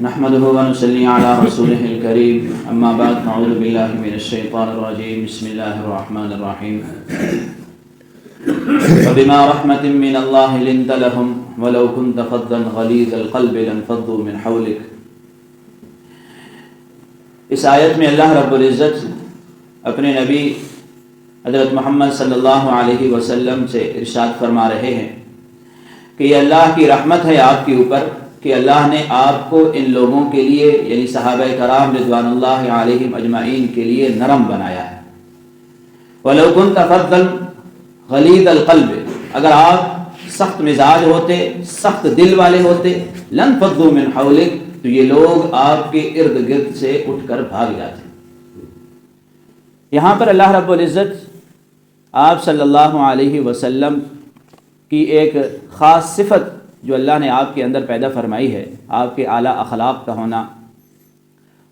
نحمده ونصلي على رسوله الكريم اما بعد نعوذ بالله من الشيطان الرجيم بسم الله الرحمن الرحيم فبما رحمة من الله لنت لهم ولو كنت فظا غليظ القلب لانفضوا من حولك۔ اس آیت میں اللہ رب العزت اپنے نبی حضرت محمد صلی اللہ علیہ وسلم سے ارشاد فرما رہے ہیں کہ یہ اللہ کی رحمت ہے آپ کے اوپر کہ اللہ نے آپ کو ان لوگوں کے لیے یعنی صحابہ کرام رضوان اللہ علیہم اجمعین کے لیے نرم بنایا ہے۔ وَلَوْ كُنْتَ فَظًّا غَلِيظَ الْقَلْبِ، اگر آپ سخت مزاج ہوتے، سخت دل والے ہوتے، لَانْفَضُّوا مِنْ حَوْلِكَ، تو یہ لوگ آپ کے ارد گرد سے اٹھ کر بھاگ جاتے۔ یہاں پر اللہ رب العزت آپ صلی اللہ علیہ وسلم کی ایک خاص صفت جو اللہ نے آپ کے اندر پیدا فرمائی ہے، آپ کے اعلیٰ اخلاق کا ہونا،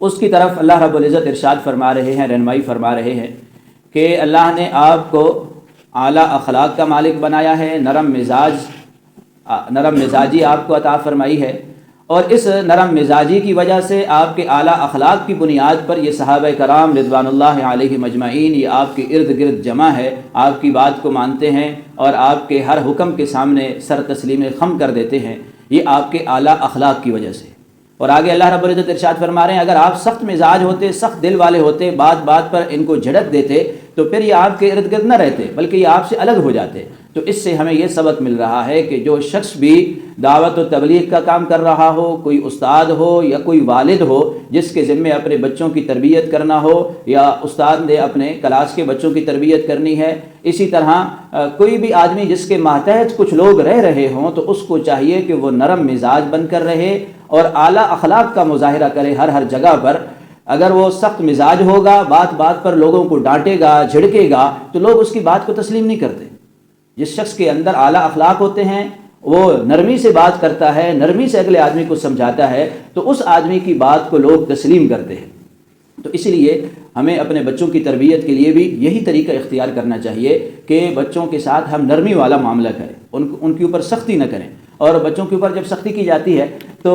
اس کی طرف اللہ رب العزت ارشاد فرما رہے ہیں، رہنمائی فرما رہے ہیں کہ اللہ نے آپ کو اعلیٰ اخلاق کا مالک بنایا ہے، نرم مزاجی آپ کو عطا فرمائی ہے، اور اس نرم مزاجی کی وجہ سے آپ کے اعلیٰ اخلاق کی بنیاد پر یہ صحابہ کرام رضوان اللہ علیہم اجمعین یہ آپ کے ارد گرد جمع ہے، آپ کی بات کو مانتے ہیں اور آپ کے ہر حکم کے سامنے سر تسلیم خم کر دیتے ہیں، یہ آپ کے اعلیٰ اخلاق کی وجہ سے۔ اور آگے اللہ رب العزت ارشاد فرما رہے ہیں اگر آپ سخت مزاج ہوتے، سخت دل والے ہوتے، بات بات پر ان کو جھڑک دیتے تو پھر یہ آپ کے ارد گرد نہ رہتے بلکہ یہ آپ سے الگ ہو جاتے۔ تو اس سے ہمیں یہ سبق مل رہا ہے کہ جو شخص بھی دعوت و تبلیغ کا کام کر رہا ہو، کوئی استاد ہو یا کوئی والد ہو جس کے ذمے اپنے بچوں کی تربیت کرنا ہو، یا استاد نے اپنے کلاس کے بچوں کی تربیت کرنی ہے، اسی طرح کوئی بھی آدمی جس کے ماتحت کچھ لوگ رہ رہے ہوں تو اس کو چاہیے کہ وہ نرم مزاج بن کر رہے اور اعلیٰ اخلاق کا مظاہرہ کرے ہر جگہ پر۔ اگر وہ سخت مزاج ہوگا، بات بات پر لوگوں کو ڈانٹے گا، جھڑکے گا تو لوگ اس کی بات کو تسلیم نہیں کرتے۔ جس شخص کے اندر اعلیٰ اخلاق ہوتے ہیں وہ نرمی سے بات کرتا ہے، نرمی سے اگلے آدمی کو سمجھاتا ہے تو اس آدمی کی بات کو لوگ تسلیم کرتے ہیں۔ تو اس لیے ہمیں اپنے بچوں کی تربیت کے لیے بھی یہی طریقہ اختیار کرنا چاہیے کہ بچوں کے ساتھ ہم نرمی والا معاملہ کریں، ان کے اوپر سختی نہ کریں۔ اور بچوں کے اوپر جب سختی کی جاتی ہے تو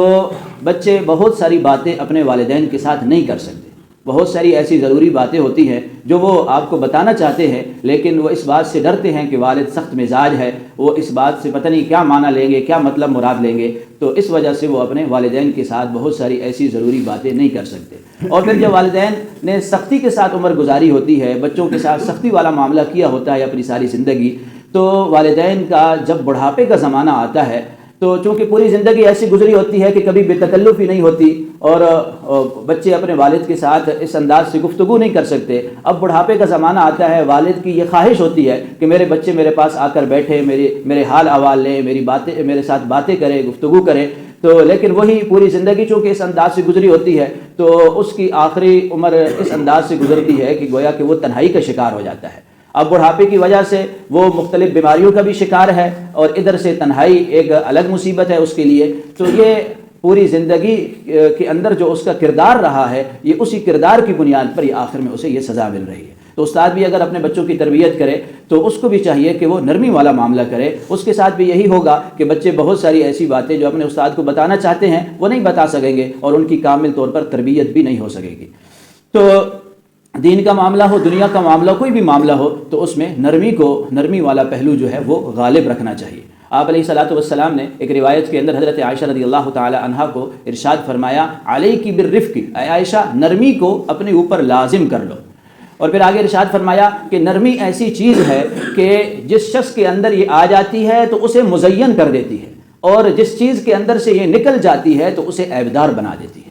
بچے بہت ساری باتیں اپنے والدین کے ساتھ نہیں کر سکتے، بہت ساری ایسی ضروری باتیں ہوتی ہیں جو وہ آپ کو بتانا چاہتے ہیں لیکن وہ اس بات سے ڈرتے ہیں کہ والد سخت مزاج ہے، وہ اس بات سے پتہ نہیں کیا معنی لیں گے، کیا مطلب مراد لیں گے، تو اس وجہ سے وہ اپنے والدین کے ساتھ بہت ساری ایسی ضروری باتیں نہیں کر سکتے۔ اور پھر جب والدین نے سختی کے ساتھ عمر گزاری ہوتی ہے، بچوں کے ساتھ سختی والا معاملہ کیا ہوتا ہے اپنی ساری زندگی، تو والدین کا جب بڑھاپے کا زمانہ آتا ہے تو چونکہ پوری زندگی ایسی گزری ہوتی ہے کہ کبھی بے تکلفی نہیں ہوتی اور بچے اپنے والد کے ساتھ اس انداز سے گفتگو نہیں کر سکتے، اب بڑھاپے کا زمانہ آتا ہے، والد کی یہ خواہش ہوتی ہے کہ میرے بچے میرے پاس آ کر بیٹھے، میرے حال احوال لیں، میرے ساتھ باتیں کرے، گفتگو کرے، تو لیکن وہی پوری زندگی چونکہ اس انداز سے گزری ہوتی ہے تو اس کی آخری عمر اس انداز سے گزرتی ہے کہ گویا کہ وہ تنہائی کا شکار ہو جاتا ہے۔ اب بڑھاپے کی وجہ سے وہ مختلف بیماریوں کا بھی شکار ہے اور ادھر سے تنہائی ایک الگ مصیبت ہے اس کے لیے۔ تو یہ پوری زندگی کے اندر جو اس کا کردار رہا ہے، یہ اسی کردار کی بنیاد پر یہ آخر میں اسے یہ سزا مل رہی ہے۔ تو استاد بھی اگر اپنے بچوں کی تربیت کرے تو اس کو بھی چاہیے کہ وہ نرمی والا معاملہ کرے، اس کے ساتھ بھی یہی ہوگا کہ بچے بہت ساری ایسی باتیں جو اپنے استاد کو بتانا چاہتے ہیں وہ نہیں بتا سکیں گے اور ان کی کامل طور پر تربیت بھی نہیں ہو سکے گی۔ تو دین کا معاملہ ہو، دنیا کا معاملہ، کوئی بھی معاملہ ہو تو اس میں نرمی والا پہلو جو ہے وہ غالب رکھنا چاہیے۔ آپ علیہ الصلوۃ والسلام نے ایک روایت کے اندر حضرت عائشہ رضی اللہ تعالی عنہا کو ارشاد فرمایا علیکی بالرفق، اے عائشہ نرمی کو اپنے اوپر لازم کر لو۔ اور پھر آگے ارشاد فرمایا کہ نرمی ایسی چیز ہے کہ جس شخص کے اندر یہ آ جاتی ہے تو اسے مزین کر دیتی ہے، اور جس چیز کے اندر سے یہ نکل جاتی ہے تو اسے عیبدار بنا دیتی ہے۔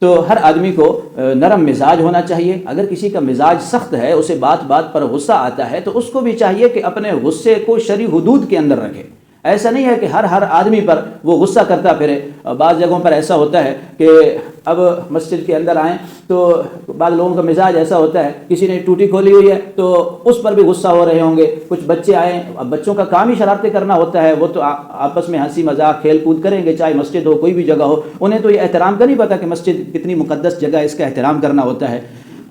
تو ہر آدمی کو نرم مزاج ہونا چاہیے۔ اگر کسی کا مزاج سخت ہے، اسے بات بات پر غصہ آتا ہے تو اس کو بھی چاہیے کہ اپنے غصے کو شرعی حدود کے اندر رکھے۔ ایسا نہیں ہے کہ ہر آدمی پر وہ غصہ کرتا پھرے۔ بعض جگہوں پر ایسا ہوتا ہے کہ اب مسجد کے اندر آئیں تو بعض لوگوں کا مزاج ایسا ہوتا ہے، کسی نے ٹوٹی کھولی ہوئی ہے تو اس پر بھی غصہ ہو رہے ہوں گے، کچھ بچے آئیں، اب بچوں کا کام ہی شرارتیں کرنا ہوتا ہے، وہ تو آپس میں ہنسی مذاق کھیل کود کریں گے، چاہے مسجد ہو کوئی بھی جگہ ہو، انہیں تو یہ احترام کا نہیں پتہ کہ مسجد کتنی مقدس جگہ ہے، اس کا احترام کرنا ہوتا ہے۔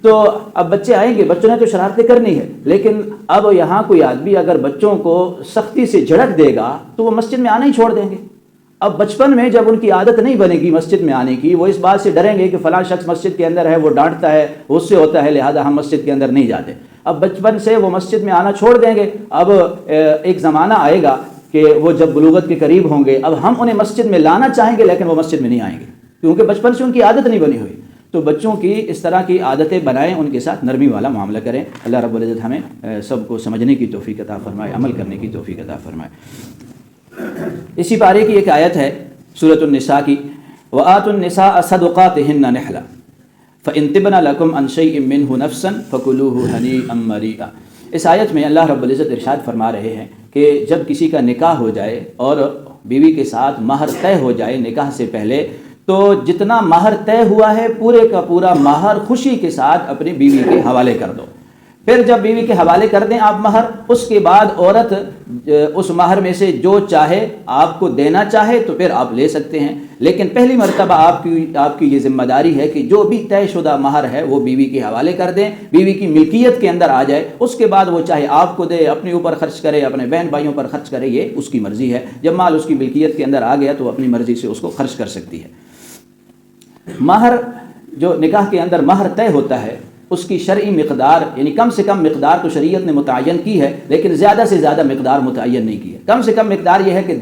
تو اب بچے آئیں گے، بچوں نے تو شرارتیں کرنی ہے، لیکن اب یہاں کوئی آدمی اگر بچوں کو سختی سے جھڑک دے گا تو وہ مسجد میں آنا ہی چھوڑ دیں گے۔ اب بچپن میں جب ان کی عادت نہیں بنے گی مسجد میں آنے کی، وہ اس بات سے ڈریں گے کہ فلاں شخص مسجد کے اندر ہے، وہ ڈانٹتا ہے، اس سے ہوتا ہے، لہذا ہم مسجد کے اندر نہیں جاتے۔ اب بچپن سے وہ مسجد میں آنا چھوڑ دیں گے، اب ایک زمانہ آئے گا کہ وہ جب بلوغت کے قریب ہوں گے، اب ہم انہیں مسجد میں لانا چاہیں گے لیکن وہ مسجد میں نہیں آئیں گے، کیونکہ بچپن سے ان کی عادت نہیں بنی ہوئی۔ تو بچوں کی اس طرح کی عادتیں بنائیں، ان کے ساتھ نرمی والا معاملہ کریں۔ اللہ رب العزت ہمیں سب کو سمجھنے کی توفیق عطا فرمائے، عمل کرنے کی توفیق عطا فرمائے۔ اسی پارے کی ایک آیت ہے سورۃ النساء کی، وَآتُوا النِّسَاءَ صَدُقَاتِهِنَّ نِحْلَةً فَإِن طِبْنَ لَكُمْ عَن شَيْءٍ مِّنْهُ نَفْسًا فَكُلُوهُ هَنِيئًا مَرِيئًا۔ اس آیت میں اللہ رب العزت ارشاد فرما رہے ہیں کہ جب کسی کا نکاح ہو جائے اور بیوی کے ساتھ مہر طے ہو جائے نکاح سے پہلے، تو جتنا مہر طے ہوا ہے پورے کا پورا مہر خوشی کے ساتھ اپنی بیوی کے حوالے کر دو۔ پھر جب بیوی کے حوالے کر دیں آپ مہر، اس کے بعد عورت اس مہر میں سے جو چاہے آپ کو دینا چاہے تو پھر آپ لے سکتے ہیں، لیکن پہلی مرتبہ آپ کی یہ ذمہ داری ہے کہ جو بھی طے شدہ مہر ہے وہ بیوی کے حوالے کر دیں، بیوی کی ملکیت کے اندر آ جائے۔ اس کے بعد وہ چاہے آپ کو دے، اپنے اوپر خرچ کرے، اپنے بہن بھائیوں پر خرچ کرے، یہ اس کی مرضی ہے۔ جب مال اس کی ملکیت کے اندر آ گیا تو اپنی مرضی سے اس کو خرچ کر سکتی ہے۔ مہر جو نکاح کے اندر مہر طے ہوتا ہے، اس کی شرعی مقدار یعنی کم سے کم مقدار تو شریعت نے متعین کی ہے، لیکن زیادہ سے زیادہ مقدار متعین نہیں کی ہے۔ کم سے کم مقدار یہ ہے کہ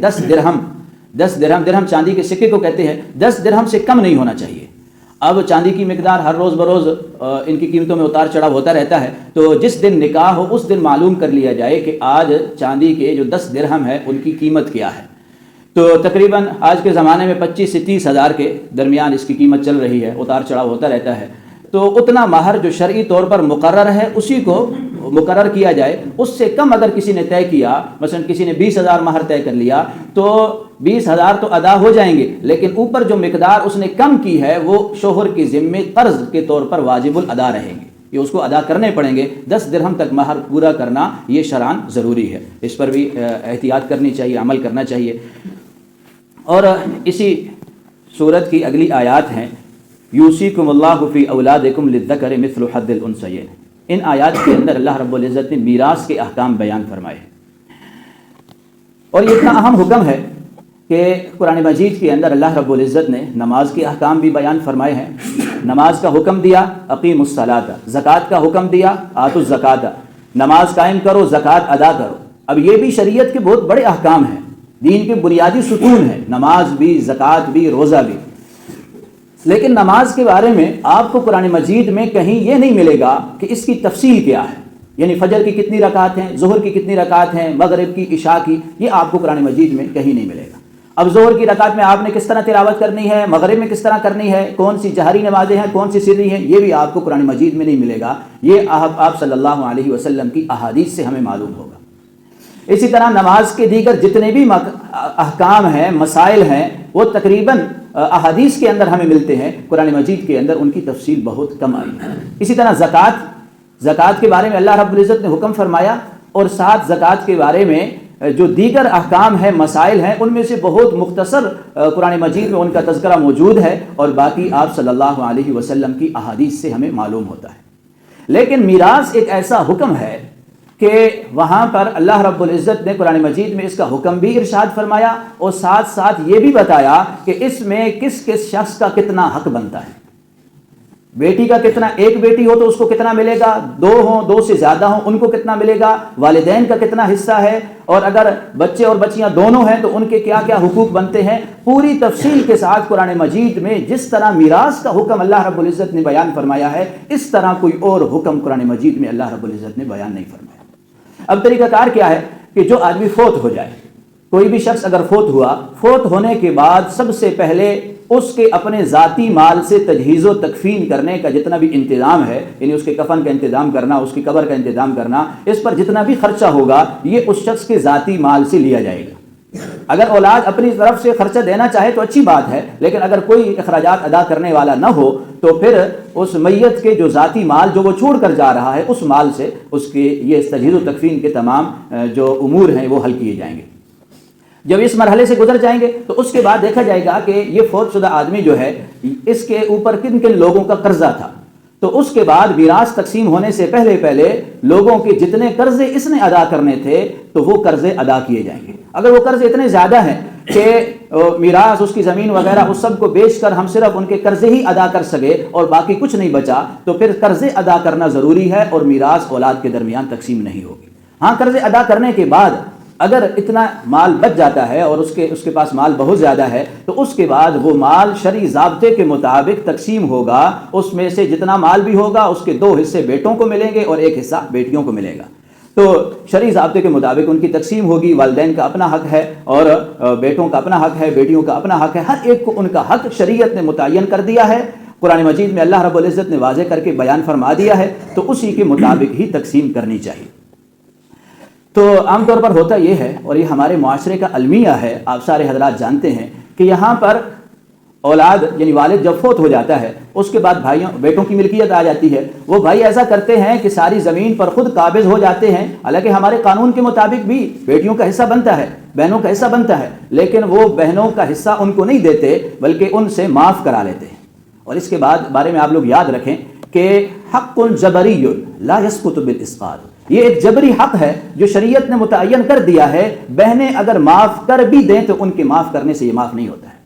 10 درہم چاندی کے سکے کو کہتے ہیں، 10 درہم سے کم نہیں ہونا چاہیے۔ اب چاندی کی مقدار ہر روز بروز ان کی قیمتوں میں اتار چڑھاؤ ہوتا رہتا ہے، تو جس دن نکاح ہو اس دن معلوم کر لیا جائے کہ آج چاندی کے جو 10 درہم ہے ان کی قیمت کیا ہے۔ تو تقریباً آج کے زمانے میں 25 سے 30 ہزار کے درمیان اس کی قیمت چل رہی ہے، اتار چڑھاؤ ہوتا رہتا ہے۔ تو اتنا مہر جو شرعی طور پر مقرر ہے اسی کو مقرر کیا جائے۔ اس سے کم اگر کسی نے طے کیا، مثلا کسی نے 20,000 مہر طے کر لیا، تو 20,000 تو ادا ہو جائیں گے، لیکن اوپر جو مقدار اس نے کم کی ہے وہ شوہر کے ذمے قرض کے طور پر واجب الادا رہیں گے، یہ اس کو ادا کرنے پڑیں گے۔ 10 درہم تک مہر پورا کرنا یہ شرعاً ضروری ہے، اس پر بھی احتیاط کرنی چاہیے، عمل کرنا چاہیے۔ اور اسی سورت کی اگلی آیات ہیں، یوصیکم اللہ فی اولادکم للذکر مثل حظ الانثیین۔ ان آیات کے اندر اللہ رب العزت نے میراث کے احکام بیان فرمائے ہیں، اور یہ اتنا اہم حکم ہے کہ قرآن مجید کے اندر اللہ رب العزت نے نماز کے احکام بھی بیان فرمائے ہیں۔ نماز کا حکم دیا، اقیموا الصلاۃ، زکوٰۃ کا حکم دیا، آتوا الزکوٰۃ، نماز قائم کرو، زکوٰۃ ادا کرو۔ اب یہ بھی شریعت کے بہت بڑے احکام ہیں، دین کے بنیادی ستون ہیں، نماز بھی، زکوٰۃ بھی، روزہ بھی۔ لیکن نماز کے بارے میں آپ کو قرآن مجید میں کہیں یہ نہیں ملے گا کہ اس کی تفصیل کیا ہے، یعنی فجر کی کتنی رکعت ہیں، ظہر کی کتنی رکعت ہیں، مغرب کی، عشاء کی، یہ آپ کو قرآن مجید میں کہیں نہیں ملے گا۔ اب ظہر کی رکعت میں آپ نے کس طرح تلاوت کرنی ہے، مغرب میں کس طرح کرنی ہے، کون سی جہری نمازیں ہیں، کون سی سری ہیں، یہ بھی آپ کو قرآن مجید میں نہیں ملے گا، یہ آپ صلی اللہ علیہ وسلم کی احادیث سے ہمیں معلوم ہوگا۔ اسی طرح نماز کے دیگر جتنے بھی احکام ہیں، مسائل ہیں، وہ تقریباً احادیث کے اندر ہمیں ملتے ہیں، قرآن مجید کے اندر ان کی تفصیل بہت کم آئی ہے۔ اسی طرح زکوٰۃ کے بارے میں اللہ رب العزت نے حکم فرمایا، اور ساتھ زکوٰۃ کے بارے میں جو دیگر احکام ہیں، مسائل ہیں، ان میں سے بہت مختصر قرآن مجید میں ان کا تذکرہ موجود ہے، اور باقی آپ صلی اللہ علیہ وسلم کی احادیث سے ہمیں معلوم ہوتا ہے۔ لیکن میراث ایک ایسا حکم ہے کہ وہاں پر اللہ رب العزت نے قرآن مجید میں اس کا حکم بھی ارشاد فرمایا، اور ساتھ ساتھ یہ بھی بتایا کہ اس میں کس کس شخص کا کتنا حق بنتا ہے۔ بیٹی کا کتنا، ایک بیٹی ہو تو اس کو کتنا ملے گا، 2 ہوں، 2 سے زیادہ ہوں ان کو کتنا ملے گا، والدین کا کتنا حصہ ہے، اور اگر بچے اور بچیاں دونوں ہیں تو ان کے کیا کیا حقوق بنتے ہیں، پوری تفصیل کے ساتھ قرآن مجید میں جس طرح میراث کا حکم اللہ رب العزت نے بیان فرمایا ہے، اس طرح کوئی اور حکم قرآن مجید میں اللہ رب العزت نے بیان نہیں فرمایا۔ اب طریقہ کار کیا ہے کہ جو آدمی فوت ہو جائے، کوئی بھی شخص اگر فوت ہوا، فوت ہونے کے بعد سب سے پہلے اس کے اپنے ذاتی مال سے تجہیز و تکفین کرنے کا جتنا بھی انتظام ہے، یعنی اس کے کفن کا انتظام کرنا، اس کی قبر کا انتظام کرنا، اس پر جتنا بھی خرچہ ہوگا یہ اس شخص کے ذاتی مال سے لیا جائے گا۔ اگر اولاد اپنی طرف سے خرچہ دینا چاہے تو اچھی بات ہے، لیکن اگر کوئی اخراجات ادا کرنے والا نہ ہو تو پھر اس میت کے جو ذاتی مال جو وہ چھوڑ کر جا رہا ہے، اس مال سے اس کے یہ تجہیز و تکفین کے تمام جو امور ہیں وہ حل کیے جائیں گے۔ جب اس مرحلے سے گزر جائیں گے تو اس کے بعد دیکھا جائے گا کہ یہ فوت شدہ آدمی جو ہے اس کے اوپر کن کن لوگوں کا قرضہ تھا، تو اس کے بعد میراث تقسیم ہونے سے پہلے لوگوں کے جتنے قرضے اس نے ادا کرنے تھے تو وہ قرضے ادا کیے جائیں گے۔ اگر وہ قرضے اتنے زیادہ ہیں کہ میراث، اس کی زمین وغیرہ اس سب کو بیچ کر ہم صرف ان کے قرضے ہی ادا کر سکے اور باقی کچھ نہیں بچا، تو پھر قرضے ادا کرنا ضروری ہے اور میراث اولاد کے درمیان تقسیم نہیں ہوگی۔ ہاں، قرضے ادا کرنے کے بعد اگر اتنا مال بچ جاتا ہے اور اس کے پاس مال بہت زیادہ ہے، تو اس کے بعد وہ مال شرعی ضابطے کے مطابق تقسیم ہوگا۔ اس میں سے جتنا مال بھی ہوگا اس کے 2 حصے بیٹوں کو ملیں گے اور 1 حصہ بیٹیوں کو ملے گا۔ تو شرعی ضابطے کے مطابق ان کی تقسیم ہوگی۔ والدین کا اپنا حق ہے اور بیٹوں کا اپنا حق ہے، بیٹیوں کا اپنا حق ہے۔ ہر ایک کو ان کا حق شریعت نے متعین کر دیا ہے، قرآن مجید میں اللہ رب العزت نے واضح کر کے بیان فرما دیا ہے، تو اسی کے مطابق ہی تقسیم کرنی چاہیے۔ تو عام طور پر ہوتا یہ ہے، اور یہ ہمارے معاشرے کا المیہ ہے، آپ سارے حضرات جانتے ہیں کہ یہاں پر اولاد یعنی والد جب فوت ہو جاتا ہے، اس کے بعد بیٹوں کی ملکیت آ جاتی ہے۔ وہ بھائی ایسا کرتے ہیں کہ ساری زمین پر خود قابض ہو جاتے ہیں، حالانکہ ہمارے قانون کے مطابق بھی بیٹیوں کا حصہ بنتا ہے، بہنوں کا حصہ بنتا ہے، لیکن وہ بہنوں کا حصہ ان کو نہیں دیتے بلکہ ان سے معاف کرا لیتے ہیں۔ اور اس کے بعد بارے میں آپ لوگ یاد رکھیں کہ حق جبری لا يسقط بالاسقاط، یہ ایک جبری حق ہے جو شریعت نے متعین کر دیا ہے۔ بہنیں اگر معاف کر بھی دیں تو ان کے معاف کرنے سے یہ معاف نہیں ہوتا ہے۔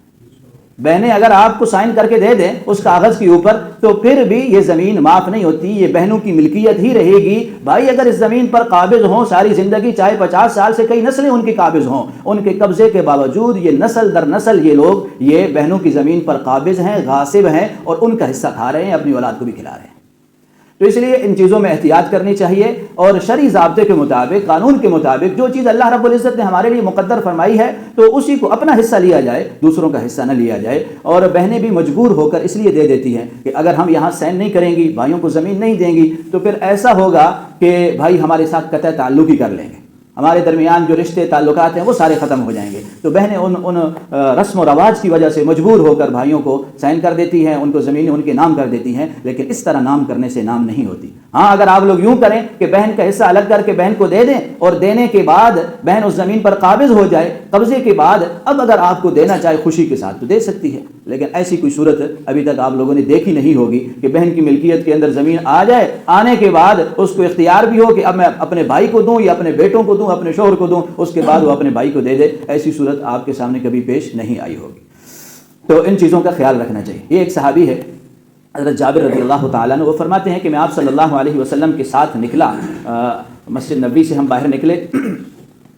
بہنیں اگر آپ کو سائن کر کے دے دیں اس کاغذ کے اوپر، تو پھر بھی یہ زمین معاف نہیں ہوتی، یہ بہنوں کی ملکیت ہی رہے گی۔ بھائی اگر اس زمین پر قابض ہوں ساری زندگی، چاہے 50 سال سے کئی نسلیں ان کے قابض ہوں، ان کے قبضے کے باوجود یہ نسل در نسل یہ لوگ یہ بہنوں کی زمین پر قابض ہیں، غاصب ہیں، اور ان کا حصہ کھا رہے ہیں، اپنی اولاد کو بھی کھلا رہے ہیں۔ تو اس لیے ان چیزوں میں احتیاط کرنی چاہیے، اور شرعی ضابطے کے مطابق، قانون کے مطابق جو چیز اللہ رب العزت نے ہمارے لیے مقدر فرمائی ہے تو اسی کو اپنا حصہ لیا جائے، دوسروں کا حصہ نہ لیا جائے۔ اور بہنیں بھی مجبور ہو کر اس لیے دے دیتی ہیں کہ اگر ہم یہاں سائن نہیں کریں گی، بھائیوں کو زمین نہیں دیں گی، تو پھر ایسا ہوگا کہ بھائی ہمارے ساتھ قطع تعلق ہی کر لیں گے، ہمارے درمیان جو رشتے تعلقات ہیں وہ سارے ختم ہو جائیں گے۔ تو بہنیں ان رسم و رواج کی وجہ سے مجبور ہو کر بھائیوں کو سائن کر دیتی ہیں، ان کو زمینیں ان کے نام کر دیتی ہیں، لیکن اس طرح نام کرنے سے نام نہیں ہوتی۔ ہاں، اگر آپ لوگ یوں کریں کہ بہن کا حصہ الگ کر کے بہن کو دے دیں اور دینے کے بعد بہن اس زمین پر قابض ہو جائے، قبضے کے بعد اب اگر آپ کو دینا چاہے خوشی کے ساتھ تو دے سکتی ہے، لیکن ایسی کوئی صورت ابھی تک آپ لوگوں نے دیکھی نہیں ہوگی کہ بہن کی ملکیت کے اندر زمین آ جائے، آنے کے بعد اس کو اختیار بھی ہو کہ اب میں اپنے بھائی کو دوں یا اپنے بیٹوں کو دوں، اپنے شوہر کو دوں، اس کے بعد وہ اپنے بھائی کو دے دے۔ ایسی صورت آپ کے سامنے کبھی پیش نہیں آئی ہوگی۔ تو ان چیزوں کا خیال رکھنا چاہیے۔ یہ ایک صحابی ہے حضرت جابر رضی اللہ تعالیٰ عنہ، وہ فرماتے ہیں کہ میں آپ صلی اللہ علیہ وسلم کے ساتھ نکلا، مسجد نبوی سے ہم باہر نکلے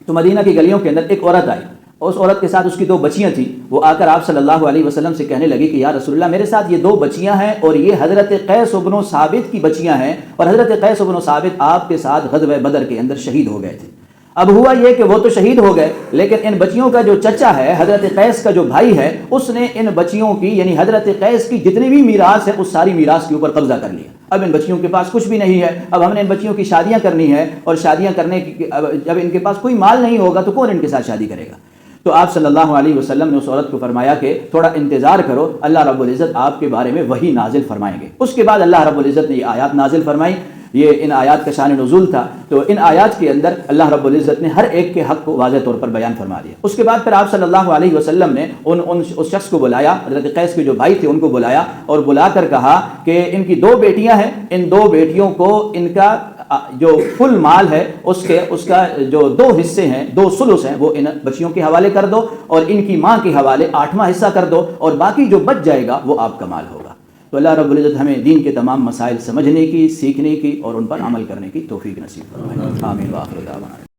تو مدینہ کی گلیوں کے اندر ایک عورت آئی، اور اس عورت کے ساتھ اس کی 2 بچیاں تھیں۔ وہ آ کر آپ صلی اللہ علیہ وسلم سے کہنے لگی کہ یا رسول اللہ، میرے ساتھ یہ 2 بچیاں ہیں اور یہ حضرت قیس بن ثابت کی بچیاں ہیں، اور حضرت قیس بن ثابت آپ کے ساتھ غزوہ بدر کے اندر شہید ہو گئے تھے۔ اب ہوا یہ کہ وہ تو شہید ہو گئے، لیکن ان بچیوں کا جو چچا ہے، حضرت قیس کا جو بھائی ہے، اس نے ان بچیوں کی یعنی حضرت قیس کی جتنی بھی میراث ہے اس ساری میراث کے اوپر قبضہ کر لیا۔ اب ان بچیوں کے پاس کچھ بھی نہیں ہے، اب ہم نے ان بچیوں کی شادیاں کرنی ہے، اور شادیاں کرنے کی جب ان کے پاس کوئی مال نہیں ہوگا تو کون ان کے ساتھ شادی کرے گا؟ تو آپ صلی اللہ علیہ وسلم نے اس عورت کو فرمایا کہ تھوڑا انتظار کرو، اللہ رب العزت آپ کے بارے میں وحی نازل فرمائیں گے۔ اس کے بعد اللہ رب العزت نے یہ آیات نازل فرمائی۔ یہ ان آیات کا شان نزول تھا، تو ان آیات کے اندر اللہ رب العزت نے ہر ایک کے حق کو واضح طور پر بیان فرما دیا۔ اس کے بعد پھر آپ صلی اللہ علیہ وسلم نے اس شخص کو بلایا، حضرت قیس کے جو بھائی تھے ان کو بلایا، اور بلا کر کہا کہ ان کی 2 بیٹیاں ہیں، ان 2 بیٹیوں کو ان کا جو فل مال ہے اس کا جو 2 حصے ہیں، 2 ثلث ہیں، وہ ان بچیوں کے حوالے کر دو، اور ان کی ماں کے حوالے 8واں حصہ کر دو، اور باقی جو بچ جائے گا وہ آپ کا مال ہوگا۔ تو اللہ رب العزت ہمیں دین کے تمام مسائل سمجھنے کی، سیکھنے کی اور ان پر عمل کرنے کی توفیق نصیب فرمائے۔ آمین۔ وآخر دعوانا